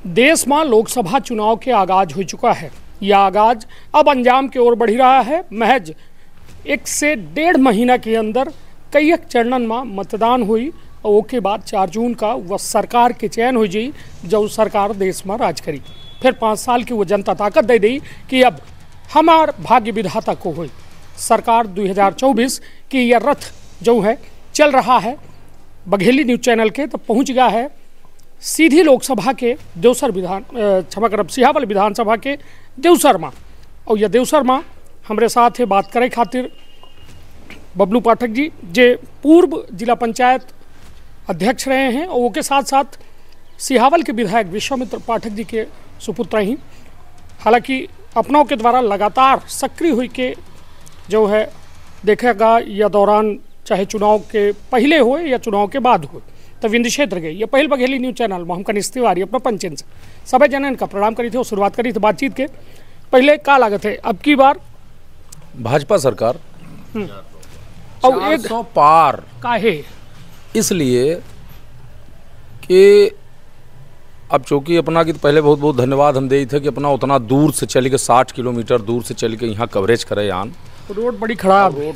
देश में लोकसभा चुनाव के आगाज हो चुका है। यह आगाज अब अंजाम की ओर बढ़ रहा है। महज 1 से 1.5 महीना के अंदर कई चरणन में मतदान हुई और उसके बाद 4 जून का वह सरकार के चयन हो जाई जो सरकार देश में राज करी। फिर 5 साल की वो जनता ताकत दे दी कि अब हमार भाग्य विधाता को हुई सरकार 2024 की यह रथ जो है चल रहा है। बघेली न्यूज़ चैनल के तो पहुंच गया है सीधी लोकसभा के सिहावल विधानसभा के देवसर में। और यह देवसर में हमारे साथ बात करे खातिर बबलू पाठक जी जे पूर्व जिला पंचायत अध्यक्ष रहे हैं और वो के साथ साथ सिहावल के विधायक विश्वामित्र पाठक जी के सुपुत्र ही। हालांकि अपनों के द्वारा लगातार सक्रिय हुई के जो है देखेगा यह दौरान चाहे चुनाव के पहले हो या चुनाव के बाद हो तो विंध्य क्षेत्र गई। ये पहल बघेली न्यूज़ चैनल में हम कनिष्ठ तिवारी अपना पंचन से सभी जनन का प्रणाम करी थे और शुरुआत करी थी बातचीत के। पहले का लागत है अब की बार भाजपा सरकार और 400 पार का है, इसलिए कि अब चूँकि अपना की तो पहले बहुत बहुत धन्यवाद हम दे थे कि अपना उतना दूर से चल के 60 किलोमीटर दूर से चल के यहाँ कवरेज करे यान। रोड बड़ी खराब, रोड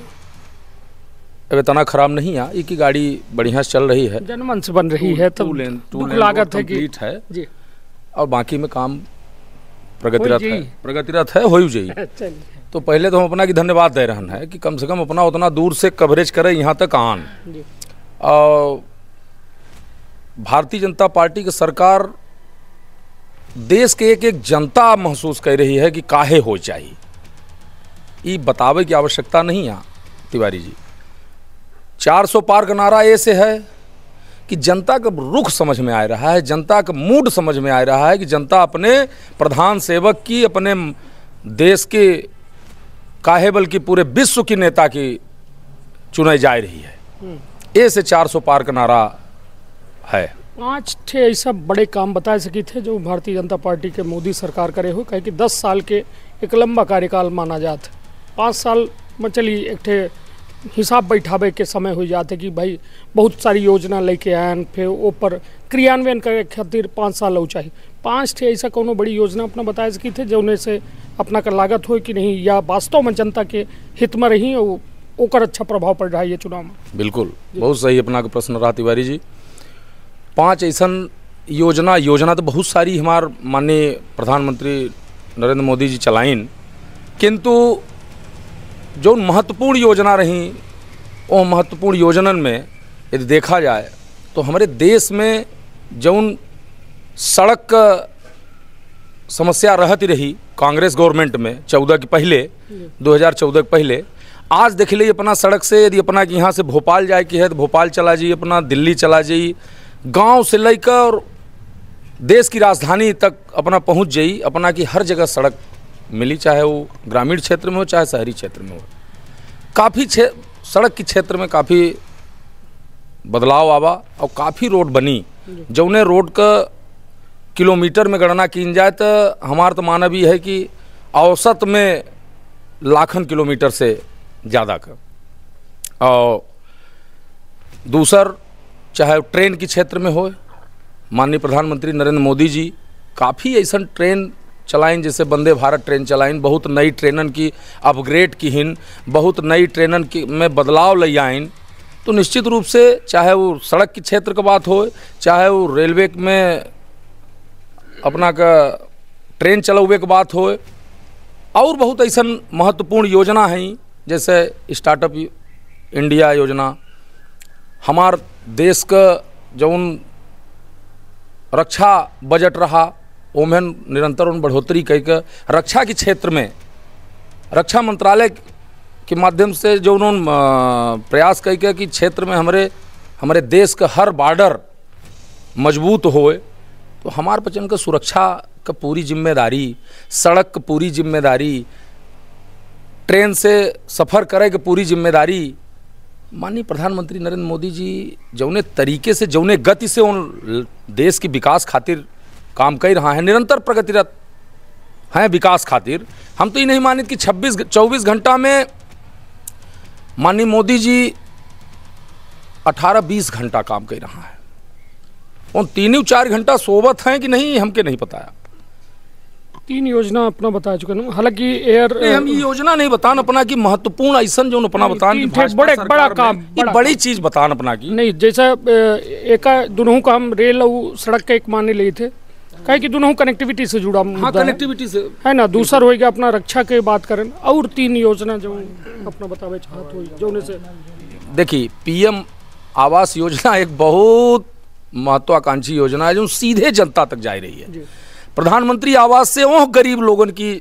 अब इतना खराब नहीं है, एक ही गाड़ी बढ़िया से चल रही है, जनमन से बन रही है तो टू लेन लागत है कि है जी और बाकी में काम प्रगतिरत है हो जाइए। तो पहले तो हम अपना की धन्यवाद दे रहे हैं कि कम से कम अपना उतना दूर से कवरेज करे यहाँ तक आन। और भारतीय जनता पार्टी की सरकार देश के एक जनता महसूस कर रही है कि काहे हो चाहिए, ये बतावे की आवश्यकता नहीं है तिवारी जी। 400 पार का नारा ऐसे है कि जनता का रुख समझ में आ रहा है, जनता का मूड समझ में आ रहा है कि जनता अपने प्रधान सेवक की, अपने देश के काहे बल्कि पूरे विश्व की नेता की चुनाई जा रही है। ऐसे 400 पार का नारा है। 5 ऐसा बड़े काम बता सके थे जो भारतीय जनता पार्टी के मोदी सरकार करे हो, कहे कि 10 साल के एक लंबा कार्यकाल माना जाता। 5 साल में चली एक हिसाब बैठावे के समय हो जाते कि भाई बहुत सारी योजना लेके आए, फिर ऊपर क्रियान्वयन करे खातिर 5 साल हो चाहिए। 5 ऐसा कोनो बड़ी योजना अपना बता सकी थे जो उन्हें से अपना का लागत हो कि नहीं या वास्तव में जनता के हित में रही और ओकर अच्छा प्रभाव पड़ रहा है ये चुनाव में। बिल्कुल बहुत सही अपना का प्रश्न रहा तिवारी जी। 5 ऐसा योजना तो बहुत सारी हमार माननीय प्रधानमंत्री नरेंद्र मोदी जी चलाइन, किंतु जो महत्वपूर्ण योजना रही वो महत्वपूर्ण योजनन में यदि देखा जाए तो हमारे देश में जौन सड़क का समस्या रहती रही कांग्रेस गवर्नमेंट में 14 के पहले 2014 के पहले, आज देख लीजिए अपना सड़क से यदि अपना यहाँ से भोपाल जाए की है तो भोपाल चला जाइए, अपना दिल्ली चला जाइए, गांव से लेकर देश की राजधानी तक अपना पहुँच जाइए, अपना की हर जगह सड़क मिली, चाहे वो ग्रामीण क्षेत्र में हो चाहे शहरी क्षेत्र में हो। काफ़ी सड़क के क्षेत्र में काफ़ी बदलाव आवा और काफ़ी रोड बनी। जौने रोड का किलोमीटर में गणना की जाए तो हमारा तो मानव ये है कि औसत में लाखन किलोमीटर से ज़्यादा का। और दूसर चाहे ट्रेन के क्षेत्र में हो, माननीय प्रधानमंत्री नरेंद्र मोदी जी काफ़ी ऐसा ट्रेन चलाइन, जैसे वंदे भारत ट्रेन चलाइन, बहुत नई ट्रेनन की अपग्रेड की हिन, बहुत नई ट्रेनन की में बदलाव ले आइन। तो निश्चित रूप से चाहे वो सड़क के क्षेत्र का बात हो, चाहे वो रेलवे में अपना का ट्रेन चलावे की बात हो, और बहुत ऐसा महत्वपूर्ण योजना हैं जैसे स्टार्टअप इंडिया योजना। हमार देश का जौन रक्षा बजट रहा ओमें निरंतर बढ़ोतरी करके रक्षा के क्षेत्र में रक्षा मंत्रालय के माध्यम से जो उन्होंने प्रयास करके कि क्षेत्र में हमारे देश का हर बॉर्डर मजबूत होए। तो हमारे बचन का सुरक्षा का पूरी जिम्मेदारी, सड़क का पूरी जिम्मेदारी, ट्रेन से सफ़र करे की पूरी जिम्मेदारी माननीय प्रधानमंत्री नरेंद्र मोदी जी जौने तरीके से जौने गति से उन देश की विकास खातिर काम कर रहा है, निरंतर प्रगतिरत हैं विकास खातिर। हम तो ये नहीं मानित कि 24 घंटा में माननीय मोदी जी 18-20 घंटा काम कर रहा है। उन तीनों 4 घंटा सोबत हैं कि नहीं हमके नहीं पता। 3 योजना अपना बता चुके ना, हालांकि एयर हम ये योजना नहीं बतान अपना की महत्वपूर्ण ऐसा जो अपना बतान बड़ा काम बड़ी चीज बतान अपना की नहीं, जैसा एक दोनों का हम रेल और सड़क का एक माने लिए थे, कहे कि दोनों कनेक्टिविटी से जुड़ा हाँ, कनेक्टिविटी से है ना। दूसरा होएगा अपना रक्षा के बात करें, और 3 योजना जो अपना बतावे चाहत हो जो से देखिए पीएम आवास योजना एक बहुत महत्वाकांक्षी योजना है जो सीधे जनता तक जा रही है। प्रधानमंत्री आवास से वो गरीब लोगों की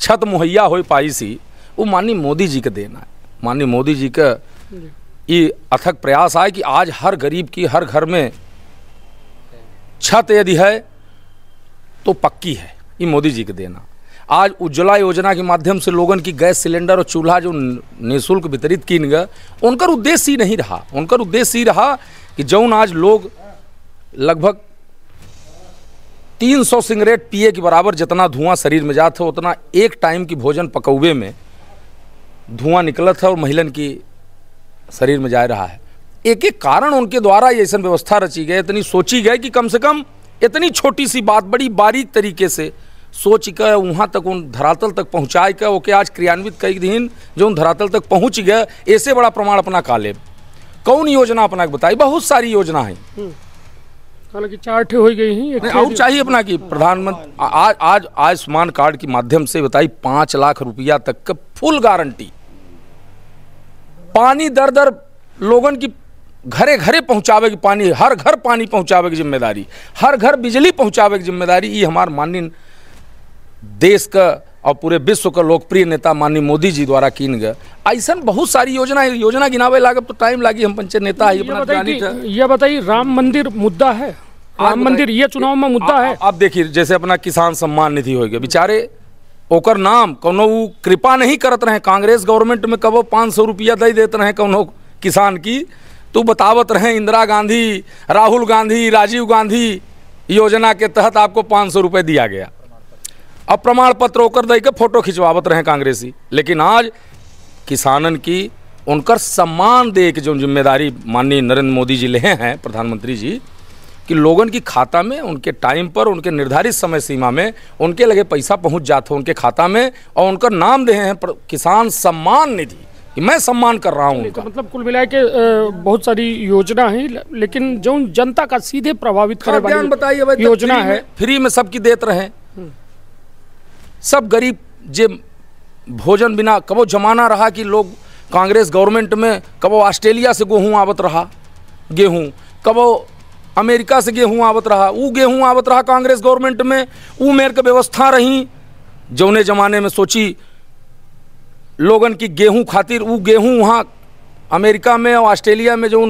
छत मुहैया हो पाई सी, वो माननीय मोदी जी का देना है। माननीय मोदी जी का ये अथक प्रयास है कि आज हर गरीब की हर घर में छत यदि है तो पक्की है, ये मोदी जी का देना। आज उज्ज्वला योजना के माध्यम से लोगों की गैस सिलेंडर और चूल्हा जो निःशुल्क वितरित किन गए, उनका उद्देश्य ही नहीं रहा। उनका उद्देश्य ही रहा कि जौन आज लोग लगभग 300 सिगरेट पिए के बराबर जितना धुआं शरीर में जाता है, उतना एक टाइम की भोजन पकौवे में धुआं निकलत है और महिलन की शरीर में जा रहा है। एक एक कारण उनके द्वारा ऐसा व्यवस्था रची गई, इतनी सोची गई कि कम से कम इतनी छोटी सी बात बड़ी बारीक तरीके से सोच कर वहाँ तक उन धरातल तक पहुँचाए कर ओके आज क्रियान्वित कई दिन जो उन धरातल तक पहुँच गए, ऐसे बड़ा प्रमाण अपना काले कौन योजना अपना बताई। बहुत सारी योजना है, हालांकि 4 ठे हो गई हैं और चाहिए अपना कि प्रधानमंत्री आज आयुष्मान कार्ड के माध्यम से बताई 5 लाख रुपया तक का फुल गारंटी, पानी दर दर लोगन की घरे घरे पहुंचावे की, पानी हर घर पानी पहुंचावे की जिम्मेदारी, हर घर बिजली पहुंचावे की जिम्मेदारी, ये हमारे माननीय देश का और पूरे विश्व का लोकप्रिय नेता माननीय मोदी जी द्वारा कीन गए। ऐसा बहुत सारी योजना गिनावे लागत तो टाइम लागी, हम पंचायत नेता है अपना। ये बताइए राम मंदिर मुद्दा है, राम मंदिर ये चुनाव में मुद्दा है। आप देखिए जैसे अपना किसान सम्मान निधि हो गया, बेचारे ओकर नाम कौनो कृपा नहीं करत रहे, कांग्रेस गवर्नमेंट में कबो 500 रुपया दे देते रहे कौनो किसान की, तो बतावत रहे इंदिरा गांधी, राहुल गांधी, राजीव गांधी योजना के तहत आपको 500 रुपये दिया गया। अब प्रमाण पत्र होकर दे के फोटो खिंचवावत रहे कांग्रेसी, लेकिन आज किसानन की उनकर सम्मान दे के जो जिम्मेदारी माननीय नरेंद्र मोदी जी ले हैं प्रधानमंत्री जी, कि लोगन की खाता में उनके टाइम पर उनके निर्धारित समय सीमा में उनके लगे पैसा पहुंच जाता उनके खाता में, और उनका नाम दे हैं किसान सम्मान निधि कि मैं सम्मान कर रहा हूँ। तो मतलब कुल मिला के बहुत सारी योजना है, लेकिन जो जनता का सीधे प्रभावित करे वाली बताइए योजना है, फ्री में सबकी देते रहे। सब गरीब जे भोजन बिना, कबो जमाना रहा कि लोग कांग्रेस गवर्नमेंट में कबो ऑस्ट्रेलिया से गेहूँ आवत रहा, गेहूँ कबो अमेरिका से गेहूँ आवत रहा, वो गेहूँ आवत रहा कांग्रेस गवर्नमेंट में, वो मेर के व्यवस्था रही जौने जमाने में सोची लोगन की गेहूँ खातिर, वो गेहूँ वहाँ अमेरिका में और ऑस्ट्रेलिया में जो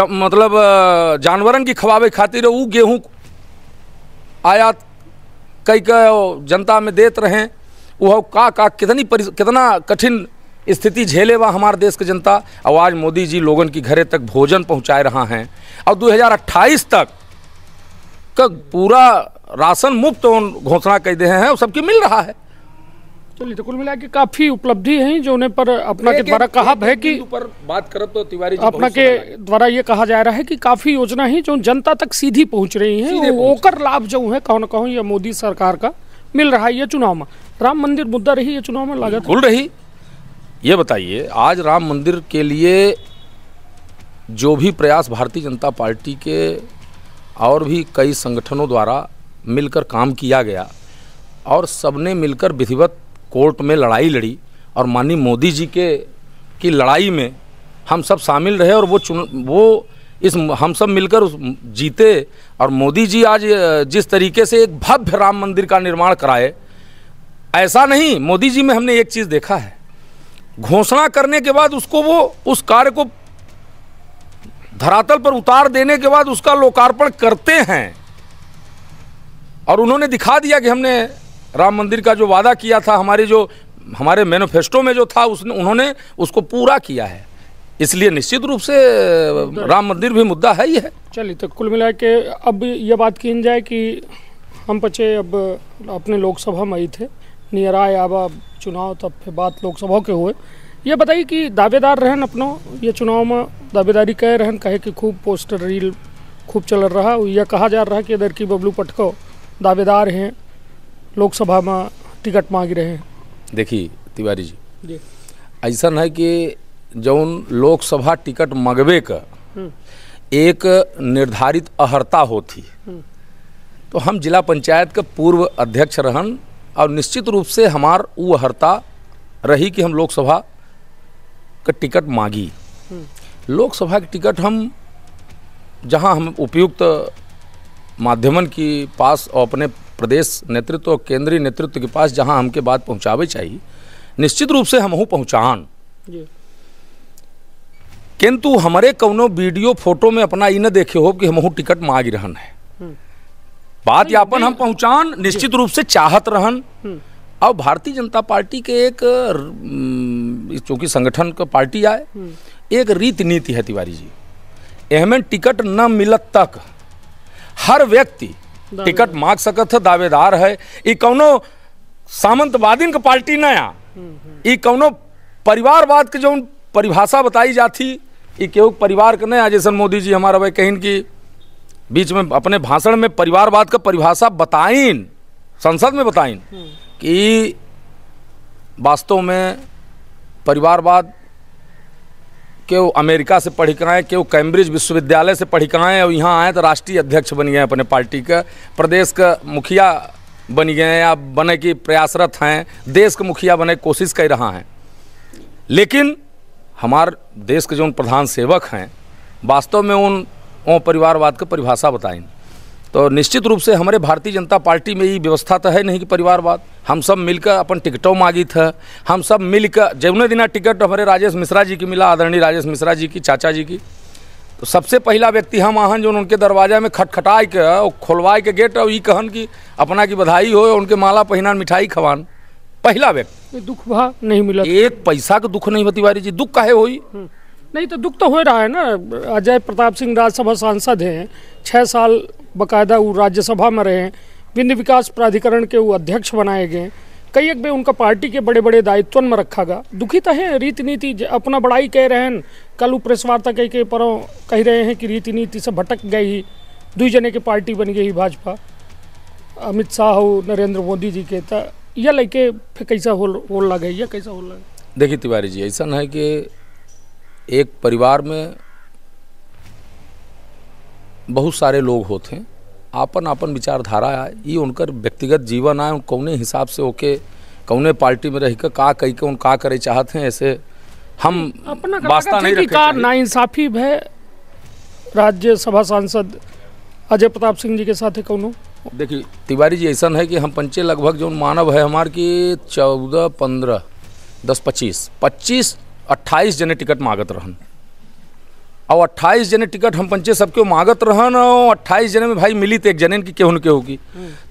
मतलब जानवरन की खवावे खातिर वो गेहूँ आयात कई जनता में देते रहें। वह का कितना कठिन स्थिति झेले वह हमारे देश की जनता, और आज मोदी जी लोगन की घरे तक भोजन पहुंचाए रहा हैं, और 2028 तक का पूरा राशन मुफ्त घोषणा कर दे हैं और सबके मिल रहा है। चलिए, तो कुल मिला के काफी उपलब्धि है जो उन्हें पर अपना के द्वारा कहा है कि ऊपर बात करब तो तिवारी जी अपना के द्वारा ये कहा जा रहा है कि काफी योजना है जो जनता तक सीधी पहुंच रही है, ओकर लाभ जो है कहो न कहो ये मोदी सरकार का मिल रहा है। ये चुनाव में राम मंदिर मुद्दा रही, ये चुनाव में लागत खुल रही। ये बताइए आज राम मंदिर के लिए जो भी प्रयास भारतीय जनता पार्टी के और भी कई संगठनों द्वारा मिलकर काम किया गया, और सबने मिलकर विधिवत कोर्ट में लड़ाई लड़ी, और माननीय मोदी जी की लड़ाई में हम सब शामिल रहे, और हम सब मिलकर जीते। और मोदी जी आज जिस तरीके से एक भव्य राम मंदिर का निर्माण कराए, ऐसा नहीं, मोदी जी में हमने एक चीज़ देखा है, घोषणा करने के बाद उसको वो उस कार्य को धरातल पर उतार देने के बाद उसका लोकार्पण करते हैं, और उन्होंने दिखा दिया कि हमने राम मंदिर का जो वादा किया था, हमारे मैनिफेस्टो में जो था उन्होंने उसको पूरा किया है। इसलिए निश्चित रूप से राम मंदिर भी मुद्दा है ही है। चलिए, तो कुल मिला के अब ये बात की जाए कि हम पचे अब अपने लोकसभा में आई थे, नियर आए अब चुनाव, तब फिर बात लोकसभा के हुए। ये बताइए कि दावेदार रहन अपनो ये चुनाव में दावेदारी कह रहन, कहे कि खूब पोस्टर रील खूब चल रहा। यह कहा जा रहा है कि इधर की बबलू पटको दावेदार हैं, लोकसभा में टिकट मांग रहे हैं। देखिए तिवारी जी ऐसा है कि जौन लोकसभा टिकट मंगवे का एक निर्धारित अहर्ता होती, तो हम जिला पंचायत के पूर्व अध्यक्ष रहन और निश्चित रूप से हमार वो अहर्ता रही कि हम लोकसभा का टिकट मांगी। लोकसभा की टिकट हम जहां हम उपयुक्त माध्यमन के पास और अपने प्रदेश नेतृत्व और केंद्रीय नेतृत्व के पास जहां हमके बात पहुंचावे चाहिए, निश्चित रूप से हमहू पहुंचान। किंतु हमारे कौनो वीडियो फोटो में अपना ई न देखे हो कि हमहू टिकट मांग रहन है। बात यापन हम पहुंचान निश्चित रूप से चाहत रहन। और भारतीय जनता पार्टी के एक चूंकि संगठन का पार्टी आए, एक रीति नीति है तिवारी जी, एहमें टिकट न मिलत तक हर व्यक्ति टिकट मांग सकत है, दावेदार है। ये कौनो सामंतवादी का पार्टी न आ, ये कौनो परिवारवाद के जो परिभाषा बताई जाती, ये केहू परिवार के न आ। जैसे मोदी जी हमारा भाई कहीं की बीच में अपने भाषण में परिवारवाद का परिभाषा बताइन, संसद में बताइन कि वास्तव में परिवारवाद केव अमेरिका से पढ़ी कर आए, केव कैम्ब्रिज विश्वविद्यालय से पढ़ी कर आए और यहाँ आए तो राष्ट्रीय अध्यक्ष बन गए, अपने पार्टी का प्रदेश का मुखिया बन गए या बने की प्रयासरत हैं, देश का मुखिया बने की कोशिश कर रहा हैं। लेकिन हमार देश के जो प्रधान सेवक हैं वास्तव में उन परिवारवाद का परिभाषा बताएं, तो निश्चित रूप से हमारे भारतीय जनता पार्टी में ये व्यवस्था तो है नहीं कि परिवारवाद। हम सब मिलकर अपन टिकटों मांगी था, हम सब मिलकर जौने दिना टिकट हमारे राजेश मिश्रा जी की मिला, आदरणीय राजेश मिश्रा जी की, चाचा जी की, तो सबसे पहला व्यक्ति हम आहन जो उनके दरवाजा में खटखटाए के और खोलवाए के गेट और ये कहन कि अपना की बधाई हो, उनके माला पहिनान, मिठाई खवान। पहला व्यक्ति दुख भा नहीं मिला, एक पैसा का दुख नहीं तिवारी जी। दुख काहे होई? नहीं तो दुख तो हो रहा है ना। अजय प्रताप सिंह राज्यसभा सांसद हैं, 6 साल बकायदा वो राज्यसभा में रहे, विंध्य विकास प्राधिकरण के वो अध्यक्ष बनाए गए, कई एक भी उनका पार्टी के बड़े बड़े दायित्व में रखा गया। दुखी तो है, रीति नीति अपना बड़ाई कह रहे हैं। कल वो प्रेस वार्ता कह पर कह रहे हैं कि रीति नीति से भटक गई, 2 जने की पार्टी बन गई भाजपा, अमित शाह हो नरेंद्र मोदी जी के, तो यह लेके फिर कैसा हो लगे, यह कैसा हो लगे? देखिए तिवारी जी, ऐसा है कि एक परिवार में बहुत सारे लोग होते हैं, आपन आपन विचारधारा है, ये उनकर व्यक्तिगत जीवन है, कौने हिसाब से होके कौने पार्टी में रह के का कही के उन का करे चाहते हैं, ऐसे हम वास्ता नहीं रखे। नाइंसाफी है राज्यसभा सांसद अजय प्रताप सिंह जी के साथ है कौनो? देखिए तिवारी जी, ऐसा है कि हम पंचे लगभग जो मानव है हमार की 14, 15, 10, 25, 28 जने टिकट मांगत रहन, और 28 जने टिकट हम पंचे सबके मांगत रहन, और 28 जने में भाई मिली तो एक जने की केहू न केहू की,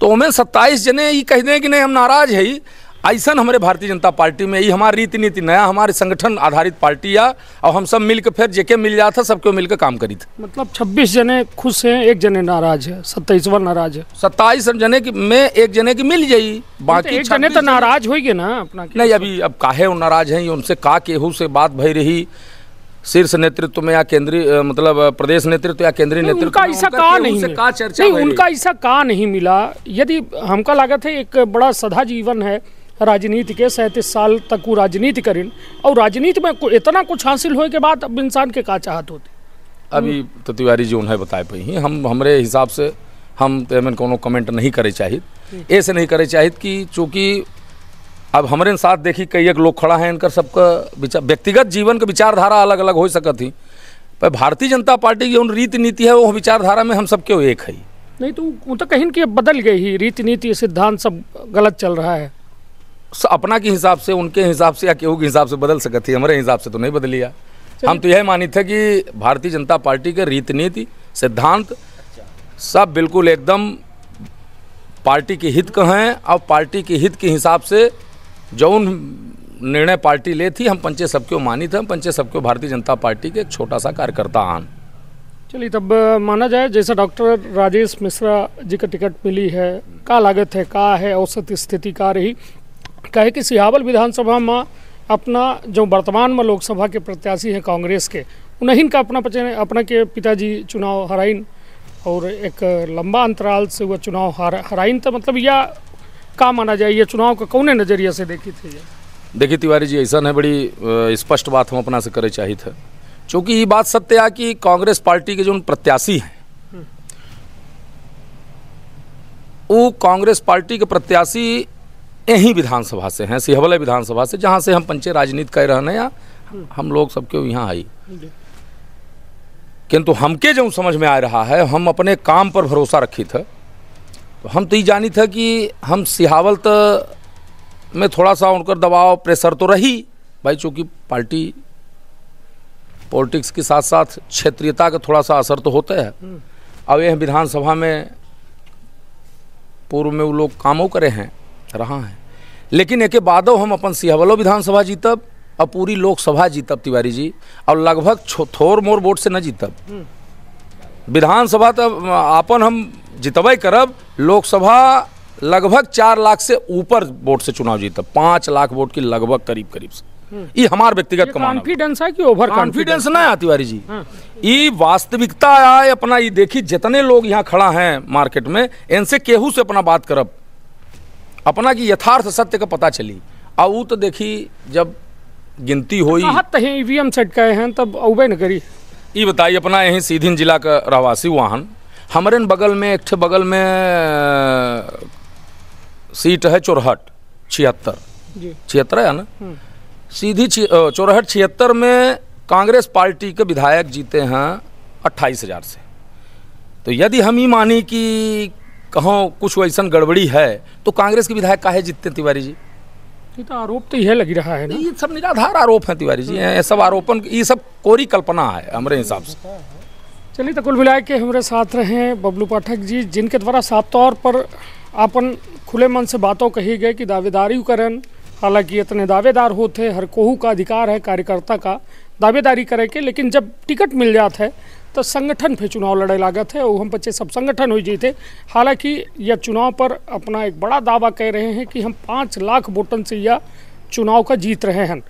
तो उनमें 27 जने ये कह दें कि नहीं हम नाराज है। ऐसा हमारे भारतीय जनता पार्टी में ये हमारी रीति नीति नया, हमारे संगठन आधारित पार्टी आ, और हम सब मिलकर फिर जेके मिल जाता सबको मिलकर काम करी थे। मतलब 26 जने खुश हैं, एक जने नाराज है, 27वां नाराज है। 27 जने की में एक जने की मिल जाई, बाकी एक जने तो नाराज होगी ना अपना नहीं। अभी अब काहे वो नाराज हैं, उनसे का केहू से बात भई रही शीर्ष नेतृत्व में या केंद्रीय मतलब प्रदेश नेतृत्व या केंद्रीय नेतृत्व, उनका ऐसा का नहीं चर्चा नहीं, उनका ऐसा का नहीं मिला। यदि हमका लागत है एक बड़ा सदा जीवन है राजनीति के, 37 साल तक वो राजनीति करें, और राजनीति में इतना कुछ हासिल होने के बाद अब इंसान के का चाहत होती। अभी तो तिवारी जी उन्हें बताए पाई ही, हम हमारे हिसाब से हम तो कोनो कमेंट नहीं करे चाहिए, ऐसे नहीं करे चाहिए कि चूँकि अब हमारे साथ देखी कई एक लोग खड़ा है, इनका सबका विचार व्यक्तिगत जीवन का विचारधारा अलग अलग हो सकत थी, पर भारतीय जनता पार्टी की उन रीति नीति है वो विचारधारा में हम सबके एक है। नहीं तो वो तो कहीं कि बदल गई ही, रीति नीति सिद्धांत सब गलत चल रहा है। अपना के हिसाब से, उनके हिसाब से या केहू के हिसाब से बदल सकती है, हमारे हिसाब से तो नहीं बदलिया। हम तो यह मानी थे कि भारतीय जनता पार्टी के रीति नीति सिद्धांत सब बिल्कुल एकदम पार्टी के हित का हैं, और पार्टी के हित के हिसाब से जो निर्णय पार्टी ले थी हम पंचे सबको मानी थे, हम पंचे सबको भारतीय जनता पार्टी के एक छोटा सा कार्यकर्ता आन। चलिए तब माना जाए जैसा डॉक्टर राजेश मिश्रा जी का टिकट मिली है, का लागत है, का है औसत स्थिति का रही, कहे कि सिहावल विधानसभा में अपना जो वर्तमान में लोकसभा के प्रत्याशी हैं कांग्रेस के, उन्हीं का अपना के पिताजी चुनाव हराइन, और एक लंबा अंतराल से वह चुनाव हराइन, तो मतलब यह का माना जाए, ये चुनाव का कौने नज़रिए से देखी थी? देखिए तिवारी जी, ऐसा है बड़ी स्पष्ट बात हम अपना से करे चाहिए थे, क्योंकि ये बात सत्य है कि कांग्रेस पार्टी के जो प्रत्याशी हैं वो कांग्रेस पार्टी के प्रत्याशी यही विधानसभा से हैं, सिहवल विधानसभा से, जहाँ से हम पंचे राजनीति कर रहे हैं या हम लोग सबके यहाँ आई। किंतु हमके जो समझ में आ रहा है, हम अपने काम पर भरोसा रखी थे, तो हम तो ये जानी था कि हम सिहावल में थोड़ा सा उनका दबाव प्रेशर तो रही भाई, चूँकि पार्टी पॉलिटिक्स के साथ साथ क्षेत्रीयता का थोड़ा सा असर तो होता है। अब यह विधानसभा में पूर्व में वो लोग कामों करे हैं रहा है, लेकिन एक बादो हम अपन सिहवलो विधानसभा जीतब और पूरी लोकसभा जीतब तिवारी जी, और लगभग थोर मोर वोट से न जीतब। विधानसभा तब अपन हम जितबे करब, लोकसभा लगभग 4 लाख से ऊपर वोट से चुनाव जीतब, 5 लाख वोट की लगभग करीब से। ये हमार व्यक्तिगत कॉन्फिडेंस है कि ओवर कॉन्फिडेंस ना है तिवारी जी, ये वास्तविकता है अपना। ये देखी जितने लोग यहाँ खड़ा हैं मार्केट में, इनसे केहू से अपना बात करब अपना की यथार्थ सत्य का पता चली। और वो तो देखी जब गिनती हुई ईवीएम सेट गए हैं तब औबे न करी। ये बताइए, अपना यहीं सीधी जिला का रहवासी वाहन, हमारे बगल में एक बगल में सीट है चौरहट 76 है ना, सीधी चौरहट 76 में कांग्रेस पार्टी के विधायक जीते हैं 28,000 से। तो यदि हम ही मानी कि कहीं कुछ वैसा गड़बड़ी है तो कांग्रेस के विधायक काहे जीतते तिवारी जी? ये तो आरोप तो यह लग रहा है ना, ये सब निराधार आरोप है तिवारी जी, ये सब आरोपन, ये सब कोरी कल्पना है हमारे हिसाब से। चलिए, तो कुल मिला के हमारे साथ रहे बबलू पाठक जी, जिनके द्वारा साफ तौर पर अपन खुले मन से बातों कही गए कि दावेदारी करन। हालांकि इतने दावेदार होते, हर कोहू का अधिकार है कार्यकर्ता का दावेदारी करे के, लेकिन जब टिकट मिल जाता है तो संगठन पे चुनाव लड़े लागत है और हम बच्चे सब संगठन हो जीते। हालांकि यह चुनाव पर अपना एक बड़ा दावा कह रहे हैं कि हम 5 लाख वोटन से यह चुनाव का जीत रहे हैं।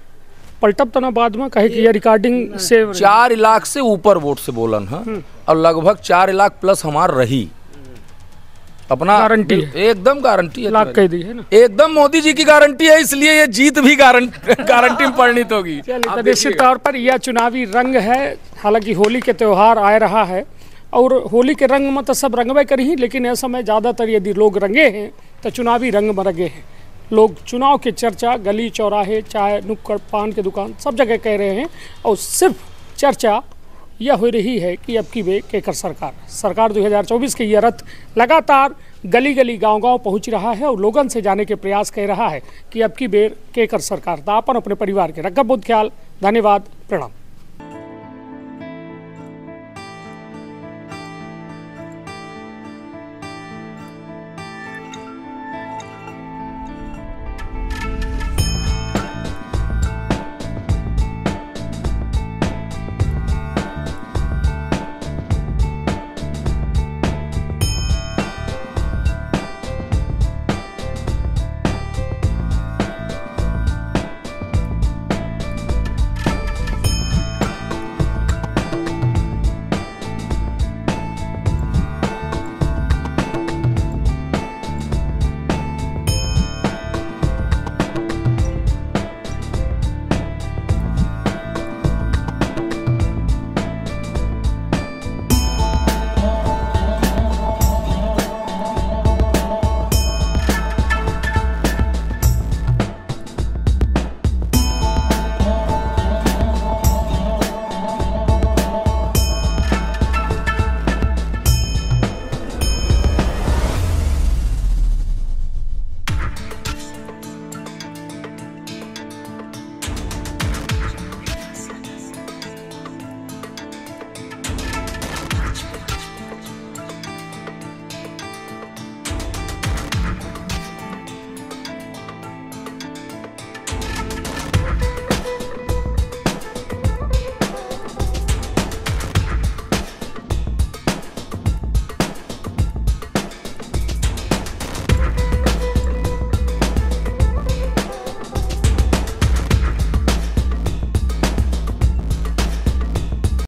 पलटब तना बाद में कहे कि यह रिकॉर्डिंग से 4 लाख से ऊपर वोट से बोलन है और लगभग 4 लाख प्लस हमार रही, अपना गारंटी एकदम गारंटी है, लाख कह दी है ना, एकदम मोदी जी की गारंटी है, इसलिए ये जीत भी गारंटी में परिणित होगी। निश्चित तौर पर यह चुनावी रंग है। हालांकि होली के त्यौहार आ रहा है और होली के रंग में तो सब रंगवे करी, लेकिन इस समय ज़्यादातर यदि लोग रंगे हैं तो चुनावी रंग में रंगे हैं। लोग चुनाव की चर्चा गली चौराहे, चाय, नुक्कड़, पान की दुकान, सब जगह कह रहे हैं और सिर्फ चर्चा यह हो रही है कि अब की वे केकर सरकार 2024 के यह रथ लगातार गली गली गांव गांव पहुंच रहा है और लोगों से जाने के प्रयास कर रहा है कि अब की बेर केकर सरकार। दापन अपने परिवार के रखब बुद्ध ख्याल। धन्यवाद, प्रणाम।